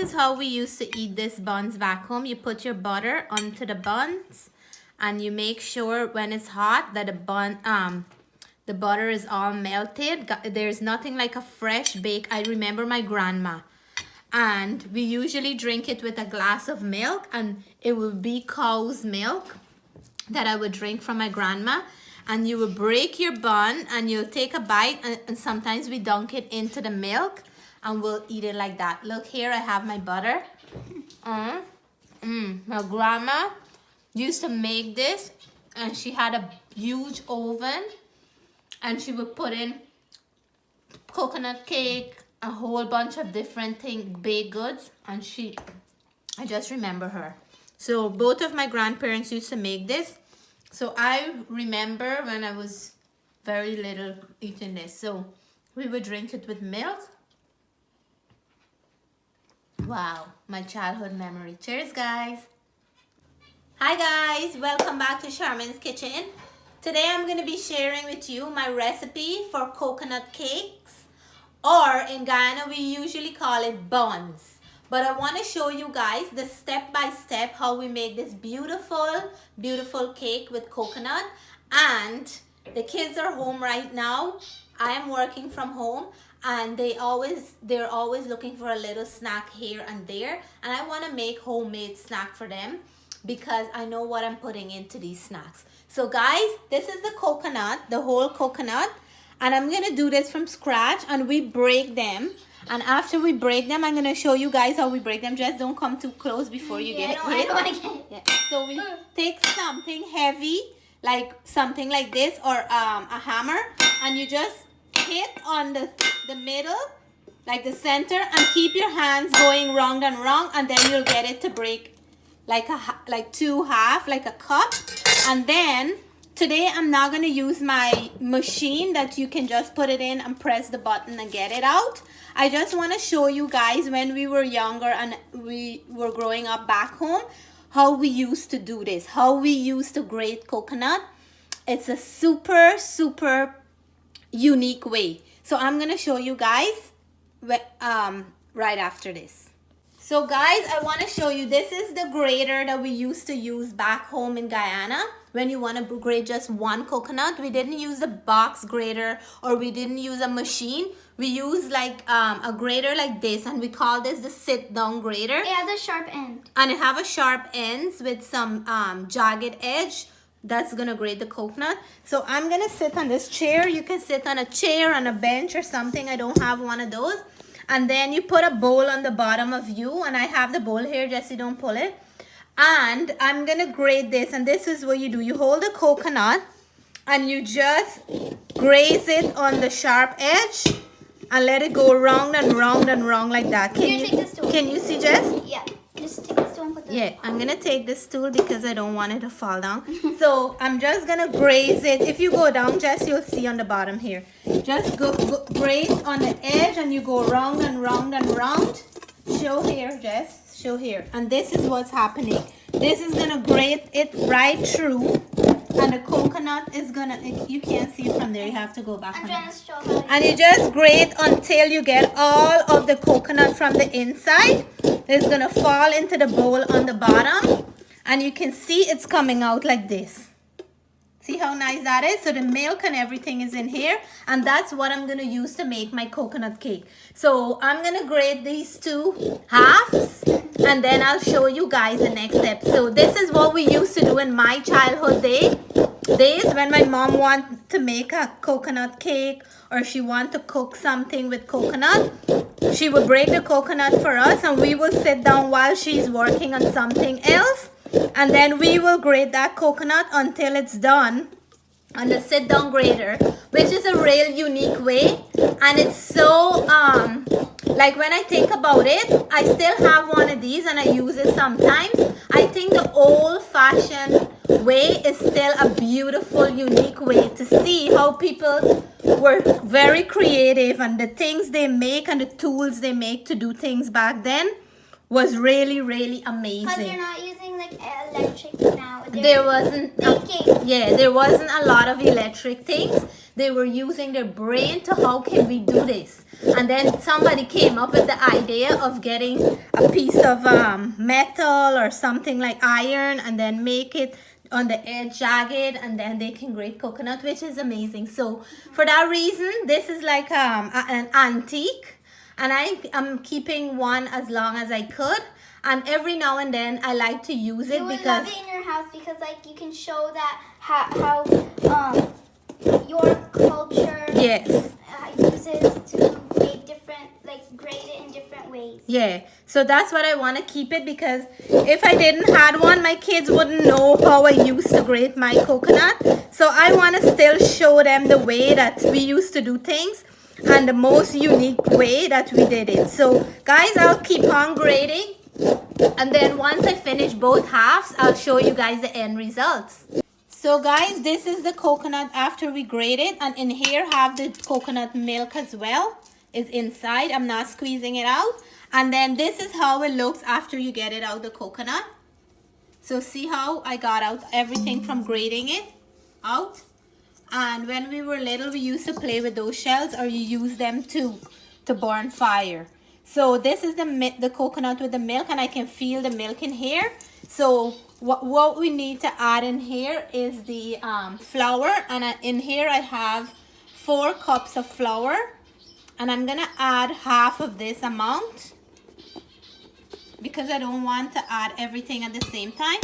is how we used to eat this buns back home. You put your butter onto the buns and you make sure when it's hot that the butter is all melted. There's nothing like a fresh bake. I remember my grandma, and we usually drink it with a glass of milk, and it would be cow's milk that I would drink from my grandma. And you will break your bun and you'll take a bite, and sometimes we dunk it into the milk and we'll eat it like that. Look here, I have my butter. My grandma used to make this, and she had a huge oven, and she would put in coconut cake, a whole bunch of different baked goods, and I just remember her. So both of my grandparents used to make this. So I remember when I was very little eating this. So we would drink it with milk. Wow, my childhood memory. Cheers, guys. Hi guys, welcome back to Charmaine's Kitchen. Today I'm going to be sharing with you my recipe for coconut cakes, or in Guyana we usually call it buns. But I want to show you guys the step-by-step how we make this beautiful, beautiful cake with coconut. And the kids are home right now. I am working from home, and they're always looking for a little snack here and there. And I want to make homemade snack for them because I know what I'm putting into these snacks. So guys, this is the coconut, the whole coconut. And I'm going to do this from scratch, and we break them. And after we break them, I'm going to show you guys how we break them. Just don't come too close before you get hit. I don't want to get it. Yeah. So we take something heavy, like something like this, or a hammer, and you just hit on the middle, like the center, and keep your hands going round and round, and then you'll get it to break like two half, like a cup. And then today I'm not going to use my machine that you can just put it in and press the button and get it out. I just want to show you guys when we were younger and we were growing up back home, how we used to do this, how we used to grate coconut. It's a super, super unique way. So I'm going to show you guys right after this. So guys, I want to show you, this is the grater that we used to use back home in Guyana. When you want to grate just one coconut, we didn't use a box grater, or we didn't use a machine. We use like a grater like this, and we call this the sit-down grater. It has a sharp end. And it have a sharp ends with some jagged edge. That's gonna grate the coconut. So I'm gonna sit on this chair. You can sit on a chair, on a bench or something. I don't have one of those. And then you put a bowl on the bottom of you, and I have the bowl here, Jessie, don't pull it. And I'm gonna grate this, and this is what you do. You hold the coconut and you just graze it on the sharp edge and let it go round and round and round like that. Can you see, Jess? Yeah, just take the stool and put the... Yeah, I'm gonna take this stool because I don't want it to fall down. So I'm just gonna graze it. If you go down, Jess, you'll see on the bottom here. Just go graze on the edge, and you go round and round and round. Show here, Jess. Show here. And this is what's happening. This is gonna grate it right through, and the coconut is gonna, you can't see it from there, you have to go back. I'm trying to show how. And you just grate until you get all of the coconut from the inside. It's gonna fall into the bowl on the bottom, and you can see it's coming out like this. See how nice that is? So the milk and everything is in here, and that's what I'm gonna use to make my coconut cake. So I'm gonna grate these two halves, and then I'll show you guys the next step. So this is what we used to do in my childhood days when my mom wanted to make a coconut cake, or she wanted to cook something with coconut. She would break the coconut for us, and we would sit down while she's working on something else. And then we will grate that coconut until it's done on the sit-down grater, which is a real unique way. And it's so, like when I think about it, I still have one of these and I use it sometimes. I think the old-fashioned way is still a beautiful, unique way to see how people were very creative, and the things they make and the tools they make to do things back then was really, really amazing. Because you're not using like electric now. There wasn't a lot of electric things. they were using their brain to how can we do this. And then somebody came up with the idea of getting a piece of metal or something like iron and then make it on the edge jagged, and then they can grate coconut, which is amazing. So for that reason, this is like an antique, and I am keeping one as long as I could. And every now and then I like to use it You would because love it in your house because like you can show that how your culture yes, uses to make different, like grate it in different ways. yeah. So that's what I want to keep it, because if I didn't had one, my kids wouldn't know how I used to grate my coconut. So I want to still show them the way that we used to do things and the most unique way that we did it. So guys, I'll keep on grating. And then once I finish both halves, I'll show you guys the end results. So guys, this is the coconut after we grate it, and in here have the coconut milk as well. Is inside. I'm not squeezing it out. And then this is how it looks after you get it out the coconut. So see how I got out everything from grating it out. And when we were little, we used to play with those shells, or you use them to burn fire. So this is the coconut with the milk, and I can feel the milk in here. So what we need to add in here is the flour, and in here I have 4 cups of flour, and I'm gonna add half of this amount because I don't want to add everything at the same time.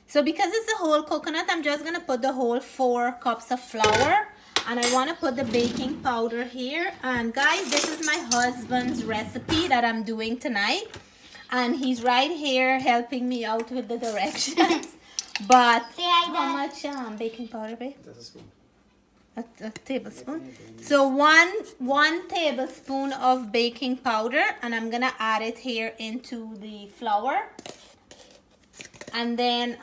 So because it's a whole coconut, I'm just gonna put the whole 4 cups of flour. And I want to put the baking powder here. And guys, this is my husband's recipe that I'm doing tonight. And he's right here helping me out with the directions. But how much baking powder, babe? That's a spoon. A tablespoon. So one tablespoon of baking powder. And I'm going to add it here into the flour. And then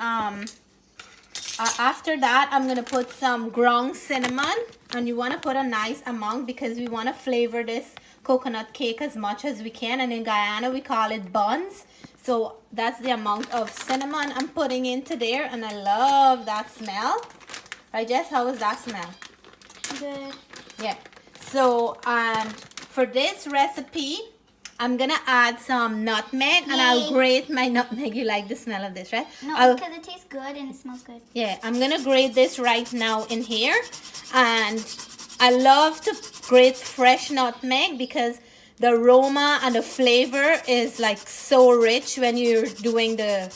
after that, I'm going to put some ground cinnamon, and you want to put a nice amount because we want to flavor this coconut cake as much as we can. And in Guyana, we call it buns. So that's the amount of cinnamon I'm putting into there, and I love that smell. Right, Jess? How was that smell? Good. Yeah. So for this recipe, I'm gonna add some nutmeg. Yay. And I'll grate my nutmeg. You like the smell of this, right? No, because it tastes good and it smells good. Yeah, I'm gonna grate this right now in here. And I love to grate fresh nutmeg because the aroma and the flavor is like so rich when you're doing the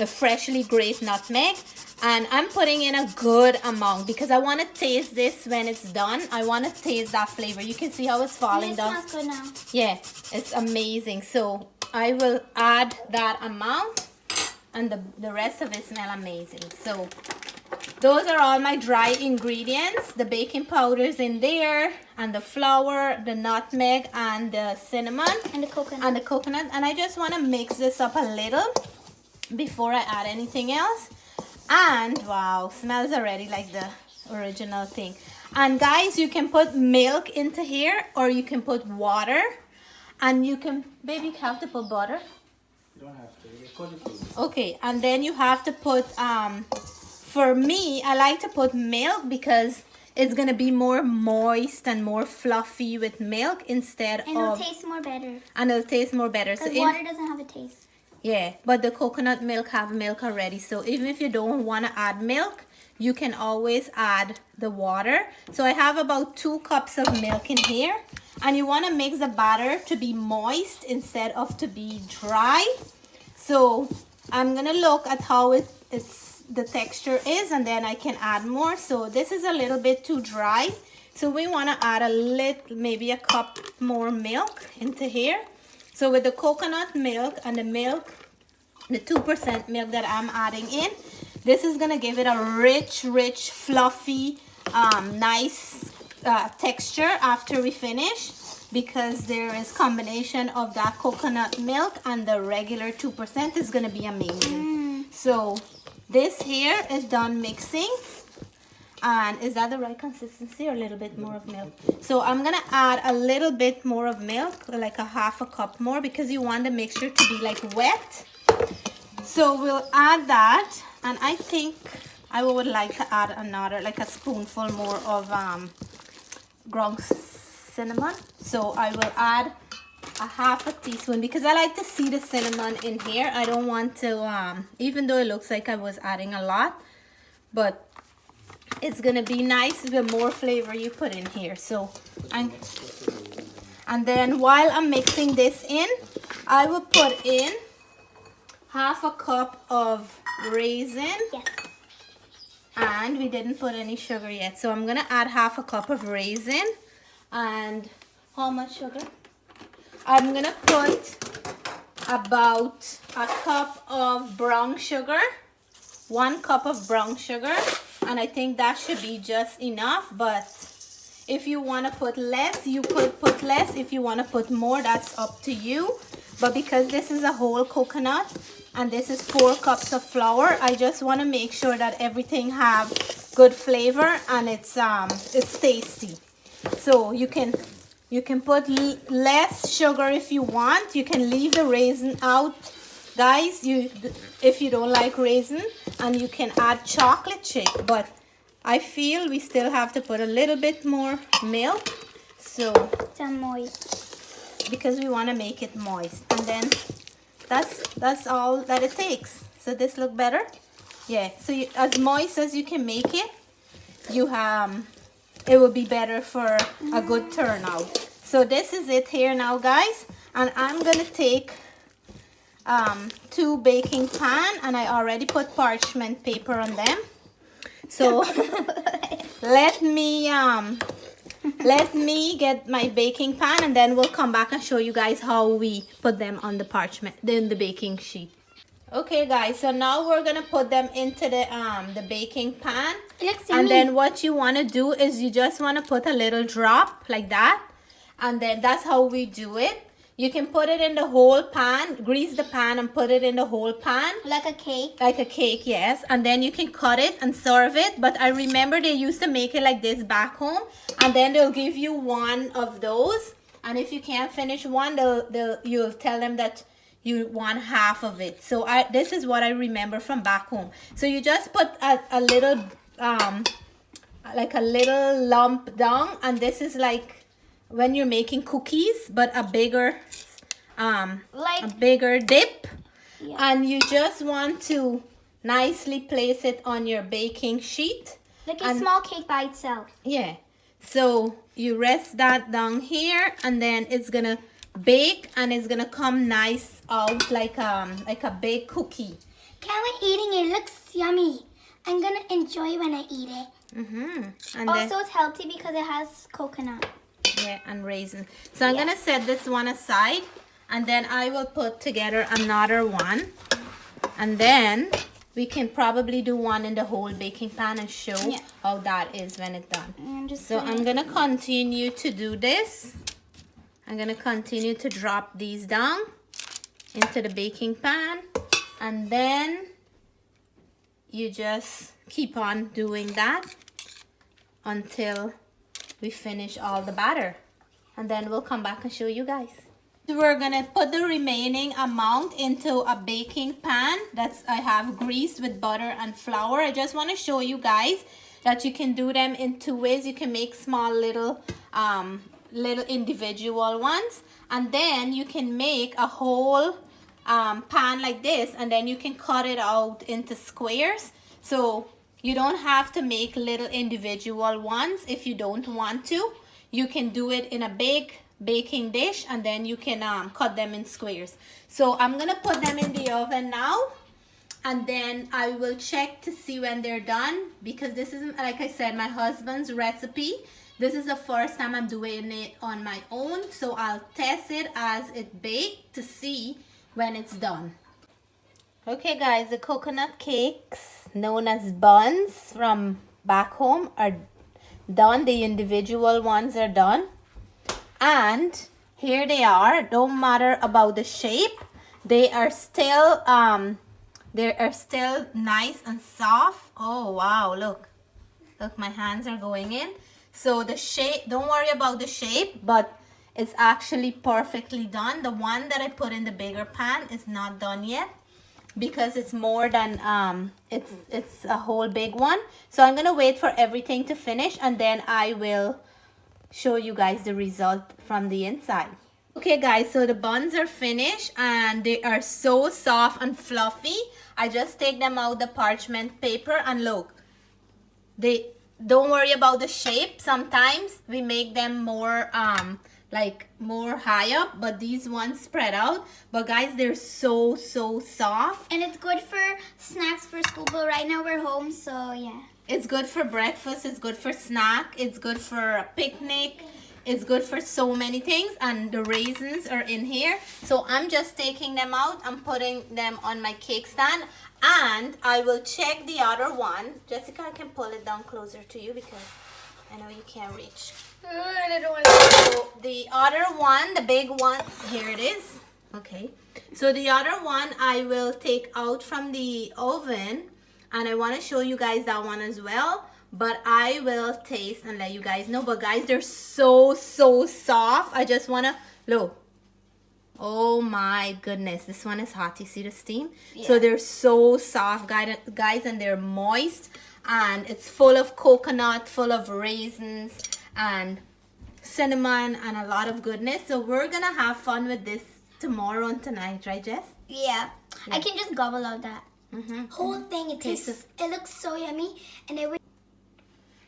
freshly grated nutmeg. And I'm putting in a good amount because I want to taste this when it's done. I want to taste that flavor. You can see how it's falling down. It smells good now. Yeah, it's amazing. So I will add that amount, and the rest of it smells amazing. So those are all my dry ingredients. The baking powder's in there, and the flour, the nutmeg, and the cinnamon. And the coconut. And the coconut. And I just want to mix this up a little before I add anything else. And wow, smells already like the original thing. And guys, you can put milk into here, or you can put water, and you can, baby, you have to put butter. You don't have to. Okay, and then you have to put for me, I like to put milk because it's gonna be more moist and more fluffy with milk instead and it'll taste more better. And it'll taste more better. Because water doesn't have a taste. Yeah, but the coconut milk have milk already. So even if you don't want to add milk, you can always add the water. So I have about 2 cups of milk in here. And you want to mix the batter to be moist instead of to be dry. So I'm going to look at how the texture is, and then I can add more. So this is a little bit too dry. So we want to add maybe a cup more milk into here. So with the coconut milk and the 2% milk that I'm adding in, this is gonna give it a rich, fluffy, nice texture after we finish, because there is combination of that coconut milk and the regular 2% is gonna be amazing. So this here is done mixing. And is that the right consistency, or a little bit more of milk? So I'm gonna add a little bit more of milk, like a half a cup more, because you want the mixture to be like wet. So we'll add that, and I think I would like to add another, like a spoonful more of ground cinnamon. So I will add a half a teaspoon because I like to see the cinnamon in here. I don't want to, even though it looks like I was adding a lot, but it's gonna be nice the more flavor you put in here. So, and then while I'm mixing this in, I will put in half a cup of raisin. Yes. And we didn't put any sugar yet. So I'm gonna add half a cup of raisin. And how much sugar? I'm gonna put about a cup of brown sugar. 1 cup of brown sugar. And I think that should be just enough. But if you wanna put less, you could put less. If you wanna put more, that's up to you. But because this is a whole coconut, and this is 4 cups of flour, I just want to make sure that everything have good flavor and it's tasty. So you can put less sugar if you want. You can leave the raisin out, guys, if you don't like raisin, and you can add chocolate chip. But I feel we still have to put a little bit more milk, so Some moist. because we want to make it moist. And then that's all that it takes. So this look better? Yeah, so as moist as you can make it, it will be better for a good turnout. So this is it here now, guys, and I'm gonna take 2 baking pan, and I already put parchment paper on them. So let me get my baking pan, and then we'll come back and show you guys how we put them on the parchment, then the baking sheet. Okay, guys, so now we're gonna put them into the baking pan. It looks And yummy. then what you want to do is you just want to put a little drop like that, and then that's how we do it. You can put it in the whole pan, grease the pan and put it in the whole pan. Like a cake. Like a cake, yes. And then you can cut it and serve it. But I remember they used to make it like this back home. And then they'll give you 1 of those. And if you can't finish one, you'll tell them that you want half of it. So this is what I remember from back home. So you just put a little, like a little lump down. And this is like when you're making cookies, but a bigger dip. Yeah. And you just want to nicely place it on your baking sheet. Like a small cake by itself. Yeah, so you rest that down here, and then it's gonna bake, and it's gonna come nice out like a baked cookie. Can't wait eating it. It looks yummy. I'm gonna enjoy when I eat it. And Also, it's healthy because it has coconut. yeah, and raisin. So I'm gonna set this one aside, and then I will put together another one, and then we can probably do one in the whole baking pan and show how that is when it's done. So I'm gonna continue to do this. I'm gonna continue to drop these down into the baking pan, and then you just keep on doing that until we finish all the batter, and then we'll come back and show you guys. We're gonna put the remaining amount into a baking pan I have greased with butter and flour. I just want to show you guys that you can do them in 2 ways. You can make small little individual ones, and then you can make a whole pan like this, and then you can cut it out into squares. So you don't have to make little individual ones if you don't want to. You can do it in a big baking dish, and then you can cut them in squares. So I'm gonna put them in the oven now, and then I will check to see when they're done, because this is, like I said, my husband's recipe. This is the first time I'm doing it on my own, so I'll test it as it baked to see when it's done. Okay guys, the coconut cakes known as buns from back home are done. The individual ones are done, and here they are. Don't matter about the shape, they are still nice and soft. Oh wow, look, my hands are going in. So the shape, don't worry about the shape, but it's actually perfectly done. The one that I put in the bigger pan is not done yet, because it's more than it's a whole big one. So I'm gonna wait for everything to finish and then I will show you guys the result from the inside. Okay guys, so the buns are finished and they are so soft and fluffy. I just take them out the parchment paper and look, they don't worry about the shape. Sometimes we make them more like more high up, but these ones spread out. But guys, they're so soft, and it's good for snacks for school, but right now we're home, so yeah. It's good for breakfast, it's good for snack, it's good for a picnic, it's good for so many things. And the raisins are in here, so I'm just taking them out. I'm putting them on my cake stand and I will check the other one. Jessica, I can pull it down closer to you because I know you can't reach. And I don't want to. So the other one, the big one, here it is. Okay, so the other one I will take out from the oven and I want to show you guys that one as well, but I will taste and let you guys know. But guys, they're so soft. I just want to look. Oh my goodness, this one is hot. You see the steam? Yeah. So they're so soft, guys, and they're moist, and it's full of coconut, full of raisins and cinnamon and a lot of goodness. So we're gonna have fun with this tomorrow and tonight, right, Jess? Yeah. I can just gobble out that whole thing. It tastes. It looks so yummy, and it would.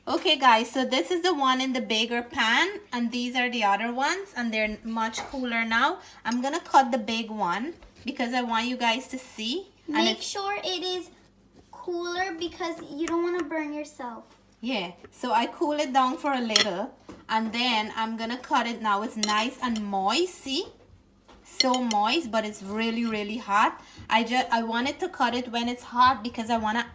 Okay guys, so this is the one in the bigger pan and these are the other ones and they're much cooler now. I'm gonna cut the big one because I want you guys to see. Make sure it is cooler because you don't want to burn yourself. Yeah, so I cool it down for a little and then I'm gonna cut it now. It's nice and moist, see? So moist, but it's really hot. I wanted to cut it when it's hot because I want to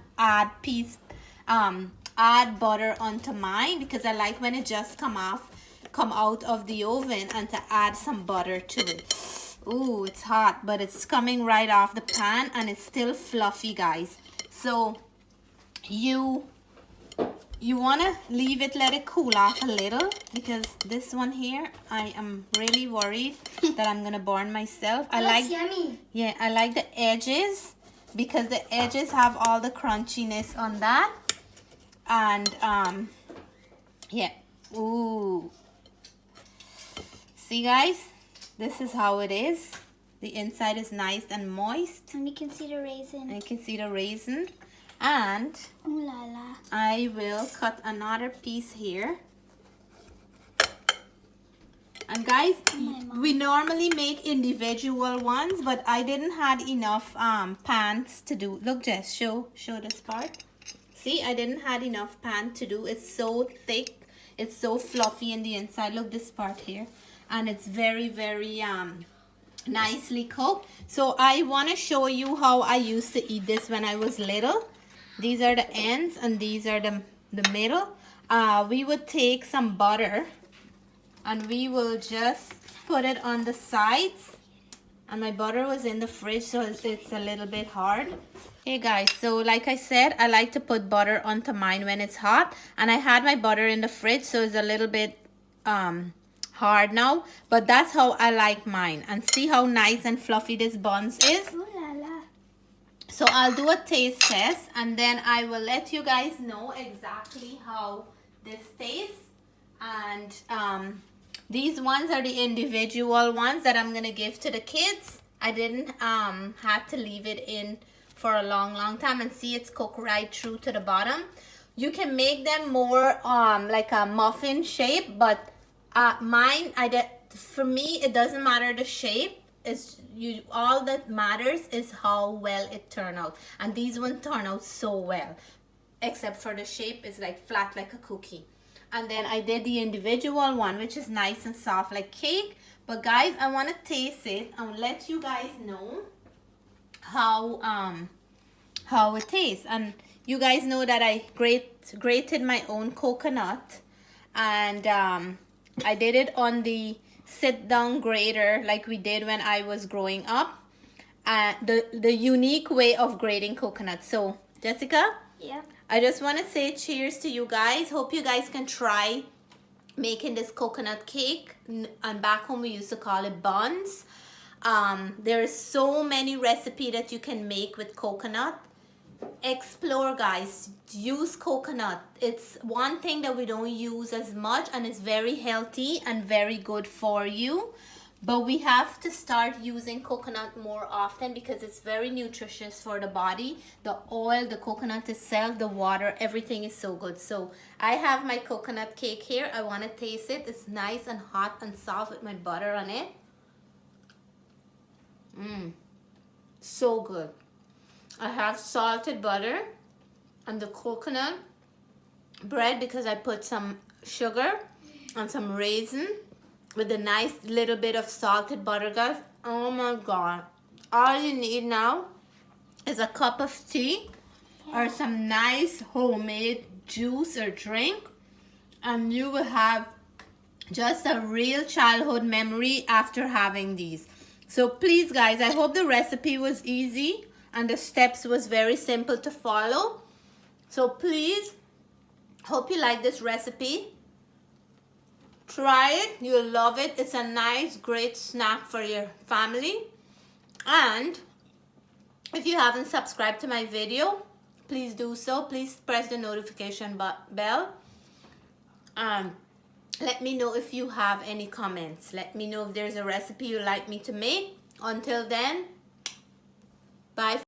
add butter onto mine because I like when it just come out of the oven and to add some butter to it. Ooh, it's hot, but it's coming right off the pan and it's still fluffy, guys. So you want to leave it, let it cool off a little because this one here, I am really worried that I'm gonna burn myself. It looks yummy. Yeah, I like the edges because the edges have all the crunchiness on that. And yeah, ooh, see guys, this is how it is. The inside is nice and moist, and you can see the raisin. And you can see the raisin. And ooh la la. I will cut another piece here. And guys, we normally make individual ones, but I didn't had enough pans to do. Look, Jess, show this part. See, I didn't had enough pan to do. It's so thick. It's so fluffy in the inside. Look, this part here. And it's very nicely cooked. So I want to show you how I used to eat this when I was little. These are the ends and these are the middle. We would take some butter and we will just put it on the sides. And my butter was in the fridge, so it's a little bit hard. Hey guys, so like I said, I like to put butter onto mine when it's hot. And I had my butter in the fridge, so it's a little bit hard now. But that's how I like mine. And see how nice and fluffy this buns is? Ooh la la. So I'll do a taste test and then I will let you guys know exactly how this tastes. And these ones are the individual ones that I'm gonna give to the kids. I didn't have to leave it in for a long time, and see, it's cooked right through to the bottom. You can make them more like a muffin shape, but mine, for me, it doesn't matter the shape. All that matters is how well it turned out, and these ones turn out so well, except for the shape is like flat like a cookie. And then I did the individual one, which is nice and soft like cake. But guys, I want to taste it and let you guys know how it tastes. And you guys know that I grated my own coconut, and I did it on the sit-down grater like we did when I was growing up. The unique way of grating coconut. So, Jessica? Yeah. I just want to say cheers to you guys. Hope you guys can try making this coconut cake. And back home we used to call it buns. There is so many recipes that you can make with coconut. Explore, guys. Use coconut. It's one thing that we don't use as much, and it's very healthy and very good for you. But we have to start using coconut more often because it's very nutritious for the body. The oil, the coconut itself, the water, everything is so good. So I have my coconut cake here. I want to taste it. It's nice and hot and soft with my butter on it. So good. I have salted butter and the coconut bread because I put some sugar and some raisin with a nice little bit of salted butter, guys. Oh my God. All you need now is a cup of tea or some nice homemade juice or drink, and you will have just a real childhood memory after having these. So please, guys, I hope the recipe was easy and the steps was very simple to follow. So please, hope you like this recipe. Try it, you'll love it. It's a nice, great snack for your family. And if you haven't subscribed to my video, please do so. Please press the notification bell. Let me know if you have any comments. Let me know if there's a recipe you'd like me to make. Until then, bye.